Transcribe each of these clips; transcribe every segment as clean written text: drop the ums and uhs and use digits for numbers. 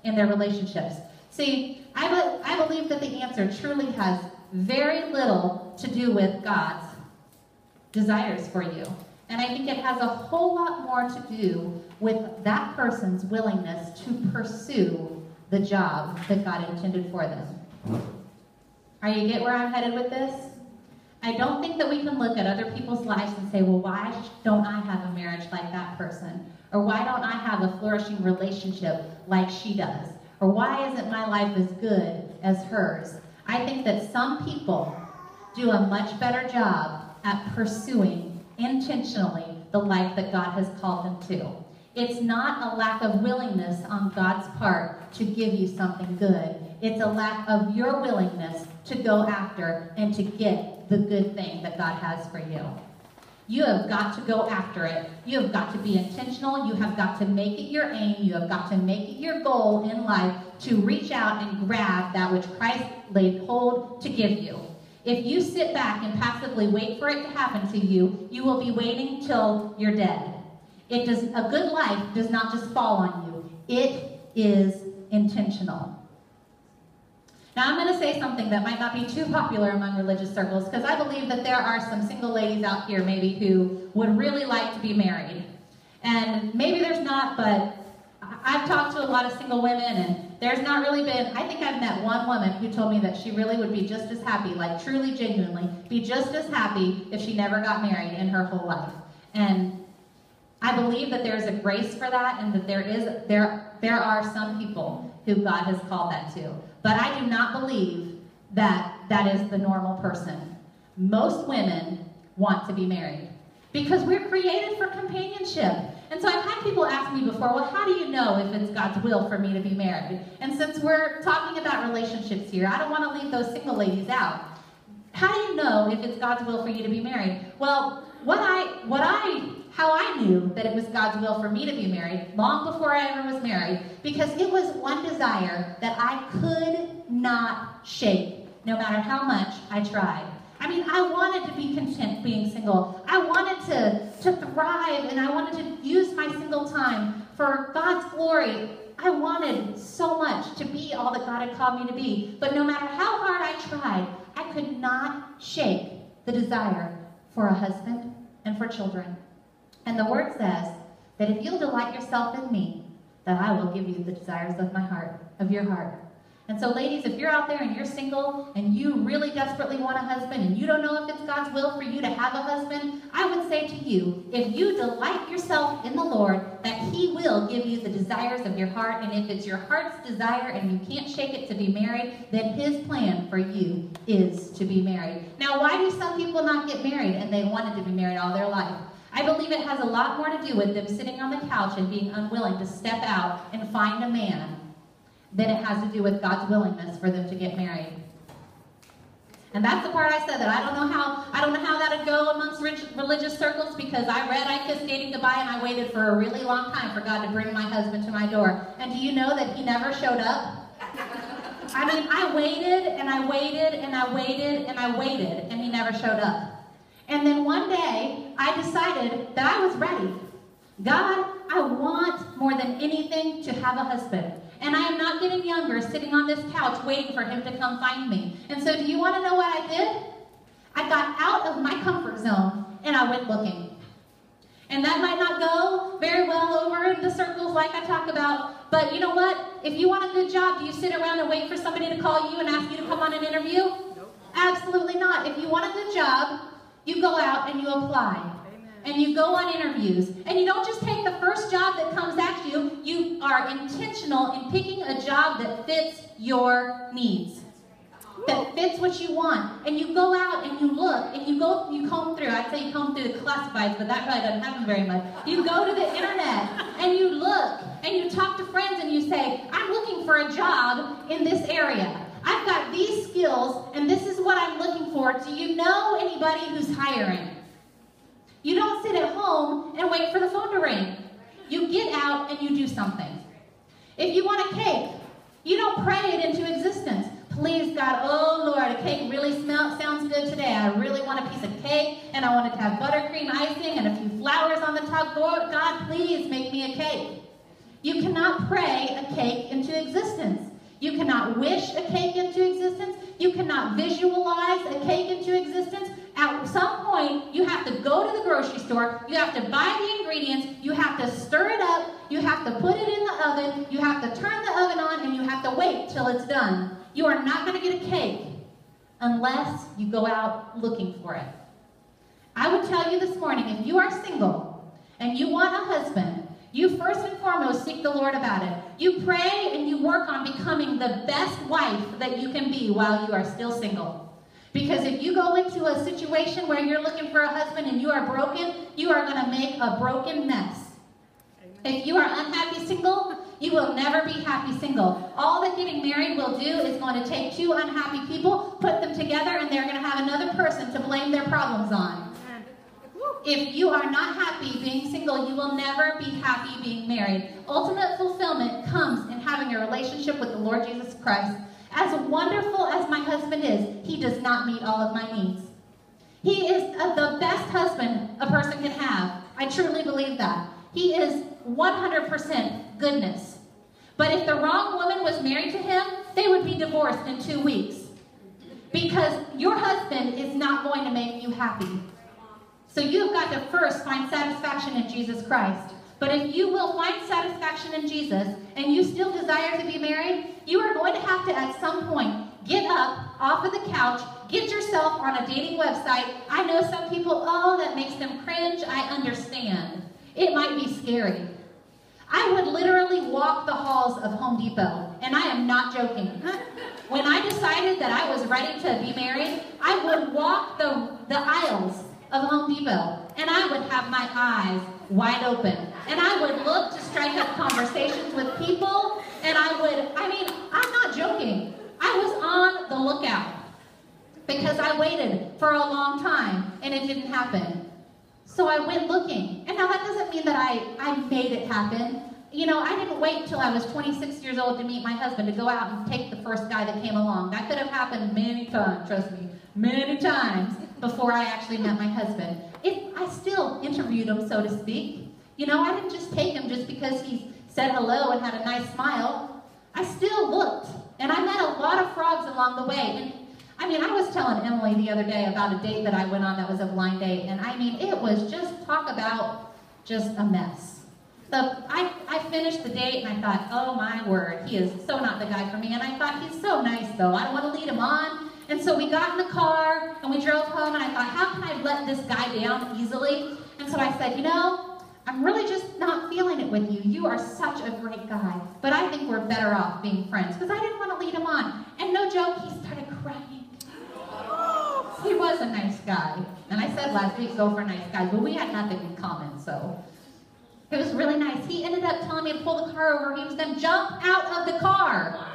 in their relationships? See, I believe that the answer truly has very little to do with God's desires for you. And I think it has a whole lot more to do with that person's willingness to pursue the job that God intended for them. Are you get where I'm headed with this? I don't think that we can look at other people's lives and say, well, why don't I have a marriage like that person? Or why don't I have a flourishing relationship like she does? Or why isn't my life as good as hers? I think that some people do a much better job at pursuing intentionally the life that God has called them to. It's not a lack of willingness on God's part to give you something good. It's a lack of your willingness to go after and to get the good thing that God has for you. You have got to go after it. You have got to be intentional. You have got to make it your aim. You have got to make it your goal in life to reach out and grab that which Christ laid hold to give you. If you sit back and passively wait for it to happen to you, you will be waiting till you're dead. A good life does not just fall on you. It is intentional. Now, I'm going to say something that might not be too popular among religious circles, because I believe that there are some single ladies out here maybe who would really like to be married. And maybe there's not, but I've talked to a lot of single women, and there's not really been, I think I've met one woman who told me that she really would be just as happy, like truly, genuinely, be just as happy if she never got married in her whole life. And I believe that there's a grace for that, and that there are some people who God has called that to. But I do not believe that that is the normal person. Most women want to be married because we're created for companionship. And so I've had people ask me before, well, how do you know if it's God's will for me to be married? And since we're talking about relationships here, I don't want to leave those single ladies out. How do you know if it's God's will for you to be married? Well, how I knew that it was God's will for me to be married long before I ever was married, because it was one desire that I could not shake, no matter how much I tried. I mean, I wanted to be content being single. I wanted to thrive, and I wanted to use my single time for God's glory. I wanted so much to be all that God had called me to be. But no matter how hard I tried, I could not shake the desire for a husband and for children. And the word says that if you'll delight yourself in me, that I will give you the desires of my heart, of your heart. And so ladies, if you're out there and you're single and you really desperately want a husband and you don't know if it's God's will for you to have a husband, I would say to you, if you delight yourself in the Lord, that he will give you the desires of your heart. And if it's your heart's desire and you can't shake it to be married, then his plan for you is to be married. Now, why do some people not get married and they wanted to be married all their life? I believe it has a lot more to do with them sitting on the couch and being unwilling to step out and find a man than it has to do with God's willingness for them to get married. And that's the part I said that I don't know how that would go amongst religious circles, because I read I Kissed Dating Goodbye and I waited for a really long time for God to bring my husband to my door. And do you know that he never showed up? I mean, I waited and I waited and I waited and I waited, and he never showed up. And then one day, I decided that I was ready. God, I want more than anything to have a husband. And I am not getting younger sitting on this couch waiting for him to come find me. And so do you want to know what I did? I got out of my comfort zone and I went looking. And that might not go very well over in the circles like I talk about. But you know what? If you want a good job, do you sit around and wait for somebody to call you and ask you to come on an interview? Nope. Absolutely not. If you want a good job, you go out and you apply. And you go on interviews. And you don't just take the first job that comes at you. You are intentional in picking a job that fits your needs, that fits what you want. And you go out and you look and you comb through. I'd say you comb through the classifieds, but that probably doesn't happen very much. You go to the internet and you look and you talk to friends and you say, I'm looking for a job in this area. I've got these skills and this is what I'm looking for. Do you know anybody who's hiring? You don't sit at home and wait for the phone to ring. You get out and you do something. If you want a cake, you don't pray it into existence. Please, God, oh Lord, a cake really sounds good today. I really want a piece of cake, and I want it to have buttercream icing and a few flowers on the top. Lord, God, please make me a cake. You cannot pray a cake into existence. You cannot wish a cake into existence. You cannot visualize a cake into existence. At some point, you have to go to the grocery store. You have to buy the ingredients. You have to stir it up. You have to put it in the oven. You have to turn the oven on, and you have to wait till it's done. You are not going to get a cake unless you go out looking for it. I would tell you this morning, if you are single and you want a husband, you first and foremost seek the Lord about it. You pray and you work on becoming the best wife that you can be while you are still single. Because if you go into a situation where you're looking for a husband and you are broken, you are going to make a broken mess. If you are unhappy single, you will never be happy single. All that getting married will do is going to take two unhappy people, put them together, and they're going to have another person to blame their problems on. If you are not happy being single, you will never be happy being married. Ultimate fulfillment comes in having a relationship with the Lord Jesus Christ. As wonderful as my husband is, he does not meet all of my needs. He is the best husband a person can have. I truly believe that. He is 100% goodness. But if the wrong woman was married to him, they would be divorced in 2 weeks. Because your husband is not going to make you happy. So you've got to first find satisfaction in Jesus Christ. But if you will find satisfaction in Jesus and you still desire to be married, you are going to have to at some point get up off of the couch, get yourself on a dating website. I know some people, oh, that makes them cringe. I understand. It might be scary. I would literally walk the halls of Home Depot, and I am not joking. When I decided that I was ready to be married, I would walk the aisles of Home Depot, and I would have my eyes wide open, and I would look to strike up conversations with people, and I'm not joking. I was on the lookout because I waited for a long time, and it didn't happen. So I went looking, and now that doesn't mean that I made it happen. You know, I didn't wait until I was 26 years old to meet my husband, to go out and take the first guy that came along. That could have happened many times, trust me, many times before I actually met my husband. I still interviewed him, so to speak. You know, I didn't just take him just because he said hello and had a nice smile. I still looked, and I met a lot of frogs along the way. And I was telling Emily the other day about a date that I went on that was a blind date, and it was just talk about just a mess. I finished the date, and I thought, oh my word, he is so not the guy for me. And I thought, he's so nice though, I don't want to lead him on. And so we got in the car, and we drove home, and I thought, how can I let this guy down easily? And so I said, you know, I'm really just not feeling it with you. You are such a great guy, but I think we're better off being friends, because I didn't want to lead him on. And no joke, he started crying. He was a nice guy. And I said last week, go for nice guys, but we had nothing in common, so it was really nice. He ended up telling me to pull the car over. He was going to jump out of the car.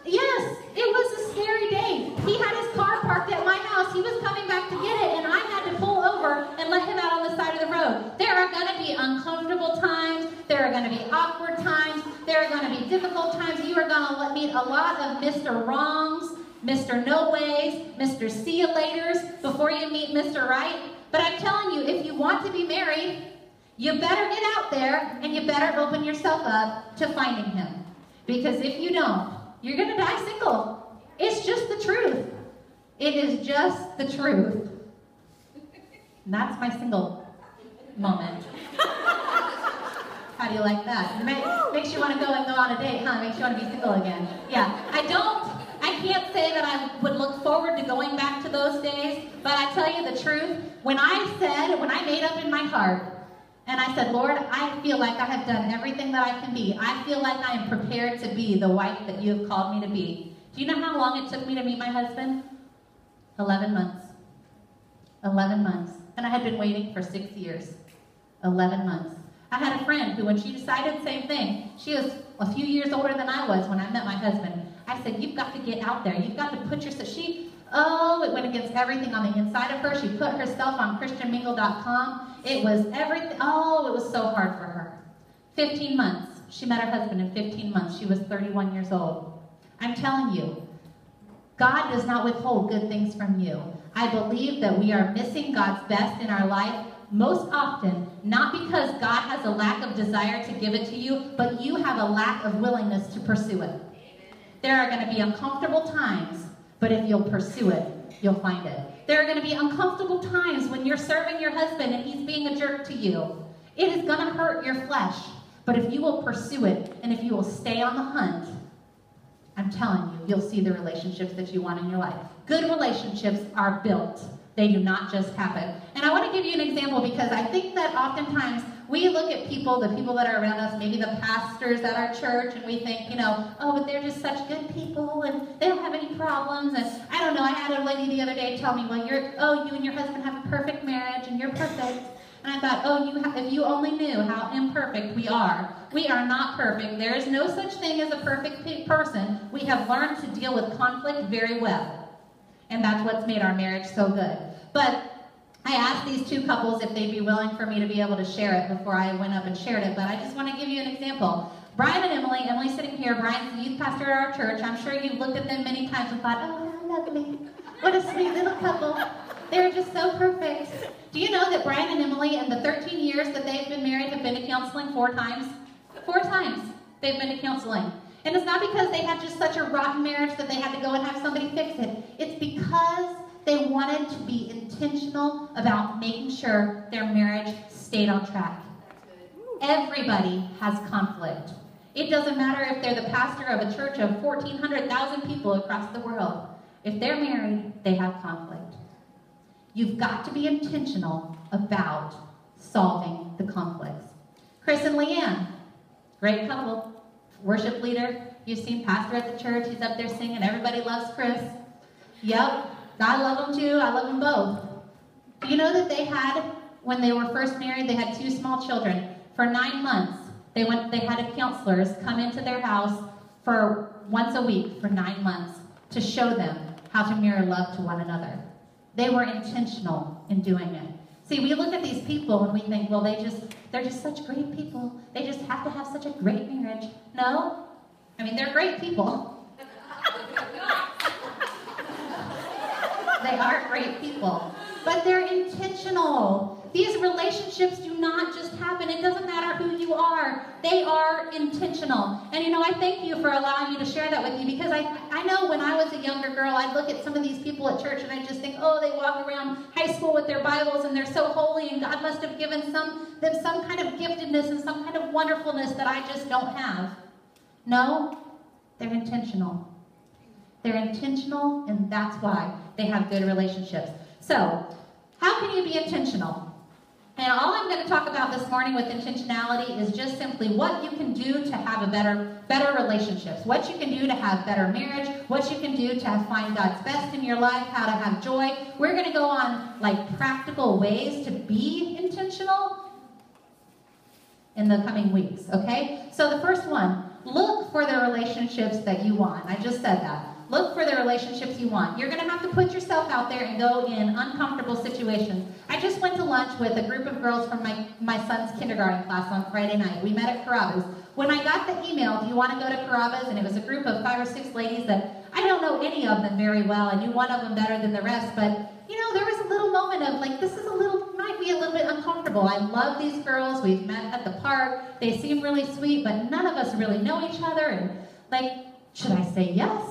Yes, it was a scary day. He had his car parked at my house. He was coming back to get it, and I had to pull over and let him out on the side of the road. There are going to be uncomfortable times. There are going to be awkward times. There are going to be difficult times. You are going to meet a lot of Mr. Wrongs, Mr. No Ways, Mr. See You Laters before you meet Mr. Right. But I'm telling you, if you want to be married, you better get out there, and you better open yourself up to finding him. Because if you don't, you're going to die single. It's just the truth. It is just the truth. And that's my single moment. How do you like that? Makes you want to go on a date, huh? Makes you want to be single again. Yeah, I can't say that I would look forward to going back to those days, but I tell you the truth, when I made up in my heart, and I said, Lord, I feel like I have done everything that I can be. I feel like I am prepared to be the wife that you have called me to be. Do you know how long it took me to meet my husband? 11 months. 11 months. And I had been waiting for 6 years. 11 months. I had a friend who, when she decided the same thing, she was a few years older than I was when I met my husband. I said, you've got to get out there. You've got to put yourself, it went against everything on the inside of her. She put herself on ChristianMingle.com. It was everything. Oh, it was so hard for her. 15 months. She met her husband in 15 months. She was 31 years old. I'm telling you, God does not withhold good things from you. I believe that we are missing God's best in our life most often, not because God has a lack of desire to give it to you, but you have a lack of willingness to pursue it. There are going to be uncomfortable times, but if you'll pursue it, you'll find it. There are going to be uncomfortable times when you're serving your husband and he's being a jerk to you. It is going to hurt your flesh, but if you will pursue it and if you will stay on the hunt, I'm telling you, you'll see the relationships that you want in your life. Good relationships are built. They do not just happen. And I want to give you an example because I think that oftentimes we look at people, the people that are around us, maybe the pastors at our church, and we think, oh, but they're just such good people and they don't have any problems. And I don't know, I had a lady the other day tell me, well, you and your husband have a perfect marriage and you're perfect. And I thought, if you only knew how imperfect we are. We are not perfect. There is no such thing as a perfect person. We have learned to deal with conflict very well. And that's what's made our marriage so good. But I asked these two couples if they'd be willing for me to be able to share it before I went up and shared it. But I just want to give you an example. Brian and Emily, Emily's sitting here, Brian's the youth pastor at our church. I'm sure you've looked at them many times and thought, oh, how lovely. What a sweet little couple. They're just so perfect. Do you know that Brian and Emily, in the 13 years that they've been married, have been to counseling 4 times? 4 times they've been to counseling. And it's not because they had just such a rotten marriage that they had to go and have somebody fix it. It's because they wanted to be intentional about making sure their marriage stayed on track. Everybody has conflict. It doesn't matter if they're the pastor of a church of 1,400,000 people across the world. If they're married, they have conflict. You've got to be intentional about solving the conflicts. Chris and Leanne, great couple, worship leader. You've seen pastor at the church. He's up there singing. Everybody loves Chris. Yep, I love him too. I love them both. Do you know that they had, when they were first married, they had 2 small children. For 9 months, they had counselors come into their house for once a week for 9 months to show them how to mirror love to one another. They were intentional in doing it. See, we look at these people and we think, well, they're just such great people. They just have to have such a great marriage. No. I mean, they're great people. They are great people. But they're intentional. These relationships do not just happen. It doesn't matter who you are. They are intentional. And I thank you for allowing me to share that with you because I know when I was a younger girl, I'd look at some of these people at church and I just think, oh, they walk around high school with their Bibles and they're so holy and God must have given them some kind of giftedness and some kind of wonderfulness that I just don't have. No, they're intentional. They're intentional, and that's why they have good relationships. So, how can you be intentional? And all I'm going to talk about this morning with intentionality is just simply what you can do to have a better relationships, what you can do to have better marriage, what you can do to find God's best in your life, how to have joy. We're going to go on practical ways to be intentional in the coming weeks, okay? So the first one, look for the relationships that you want. I just said that. Look for the relationships you want. You're going to have to put yourself out there and go in uncomfortable situations. I just went to lunch with a group of girls from my son's kindergarten class on Friday night. We met at Carrabba's. When I got the email, do you want to go to Carrabba's? And it was a group of 5 or 6 ladies that I don't know any of them very well. I knew one of them better than the rest. But, there was a little moment of this might be a little bit uncomfortable. I love these girls. We've met at the park. They seem really sweet, but none of us really know each other. And should I say yes?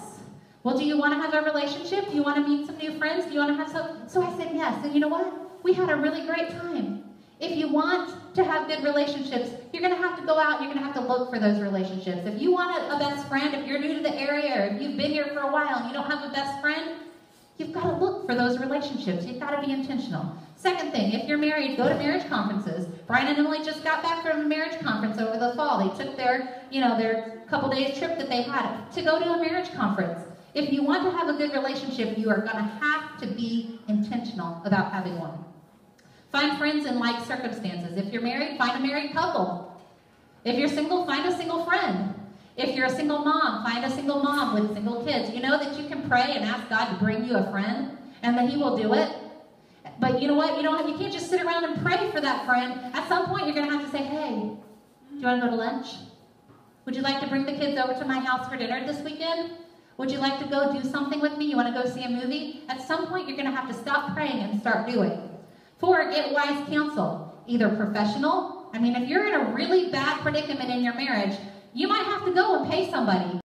Well, do you want to have a relationship? Do you want to meet some new friends? Do you want to have some? So I said yes. And you know what? We had a really great time. If you want to have good relationships, you're going to have to go out and you're going to have to look for those relationships. If you want a best friend, if you're new to the area or if you've been here for a while and you don't have a best friend, you've got to look for those relationships. You've got to be intentional. Second thing, if you're married, go to marriage conferences. Brian and Emily just got back from a marriage conference over the fall. They took their couple days trip that they had to go to a marriage conference. If you want to have a good relationship, you are going to have to be intentional about having one. Find friends in like circumstances. If you're married, find a married couple. If you're single, find a single friend. If you're a single mom, find a single mom with single kids. You know that you can pray and ask God to bring you a friend, and that He will do it. But you know what? You can't just sit around and pray for that friend. At some point, you're going to have to say, hey, do you want to go to lunch? Would you like to bring the kids over to my house for dinner this weekend? Would you like to go do something with me? You want to go see a movie? At some point, you're going to have to stop praying and start doing. 4, get wise counsel, either professional. I mean, if you're in a really bad predicament in your marriage, you might have to go and pay somebody